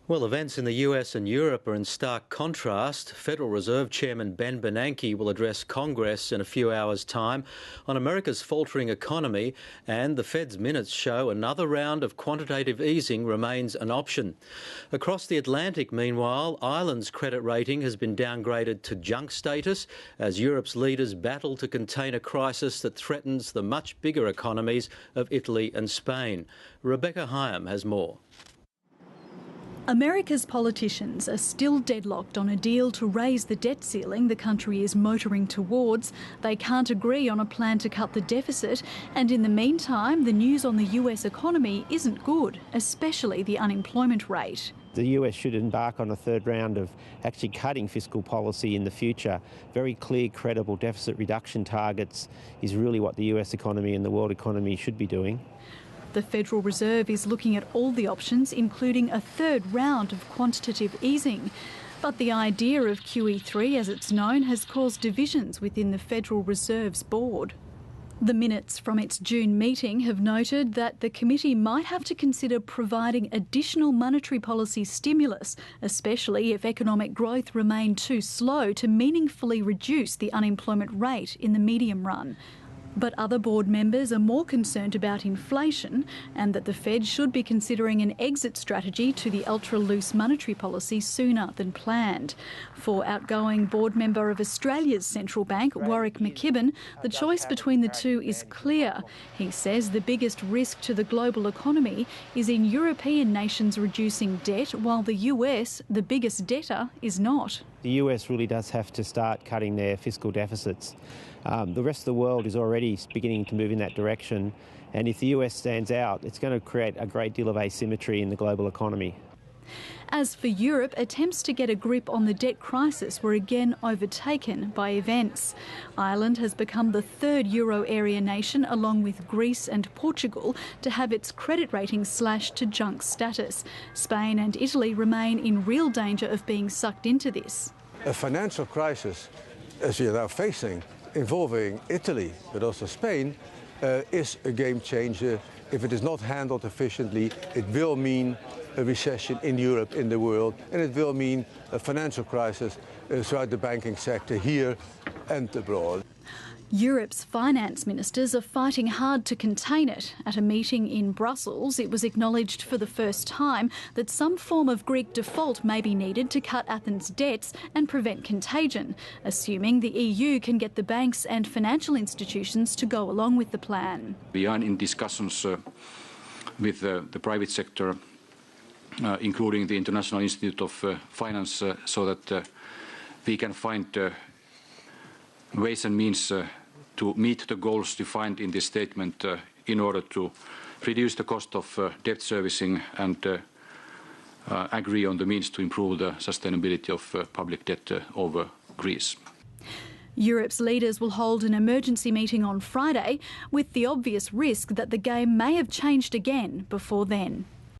Well, events in the US and Europe are in stark contrast. Federal Reserve Chairman Ben Bernanke will address Congress in a few hours' time on America's faltering economy, and the Fed's minutes show another round of quantitative easing remains an option. Across the Atlantic, meanwhile, Ireland's credit rating has been downgraded to junk status as Europe's leaders battle to contain a crisis that threatens the much bigger economies of Italy and Spain. Rebecca Hyam has more. America's politicians are still deadlocked on a deal to raise the debt ceiling the country is motoring towards. They can't agree on a plan to cut the deficit, and in the meantime, the news on the US economy isn't good, especially the unemployment rate. The US should embark on a third round of actually cutting fiscal policy in the future. Very clear, credible deficit reduction targets is really what the US economy and the world economy should be doing. The Federal Reserve is looking at all the options, including a third round of quantitative easing. But the idea of QE3, as it's known, has caused divisions within the Federal Reserve's board. The minutes from its June meeting have noted that the committee might have to consider providing additional monetary policy stimulus, especially if economic growth remained too slow to meaningfully reduce the unemployment rate in the medium run. But other board members are more concerned about inflation and that the Fed should be considering an exit strategy to the ultra-loose monetary policy sooner than planned. For outgoing board member of Australia's central bank, Warwick McKibben, the choice between the two is clear. He says the biggest risk to the global economy is in European nations reducing debt, while the US, the biggest debtor, is not. The US really does have to start cutting their fiscal deficits. The rest of the world is already beginning to move in that direction, and if the US stands out, it's going to create a great deal of asymmetry in the global economy. As for Europe, attempts to get a grip on the debt crisis were again overtaken by events. Ireland has become the third euro area nation, along with Greece and Portugal, to have its credit rating slashed to junk status. Spain and Italy remain in real danger of being sucked into this. A financial crisis, as we are now facing, involving Italy but also Spain, is a game changer. If it is not handled efficiently, it will mean a recession in Europe, in the world, and it will mean a financial crisis throughout the banking sector here and abroad. Europe's finance ministers are fighting hard to contain it. At a meeting in Brussels, it was acknowledged for the first time that some form of Greek default may be needed to cut Athens' debts and prevent contagion, assuming the EU can get the banks and financial institutions to go along with the plan. We are in discussions with the private sector, including the International Institute of Finance, so that we can find ways and means to meet the goals defined in this statement in order to reduce the cost of debt servicing and agree on the means to improve the sustainability of public debt over Greece. Europe's leaders will hold an emergency meeting on Friday, with the obvious risk that the game may have changed again before then.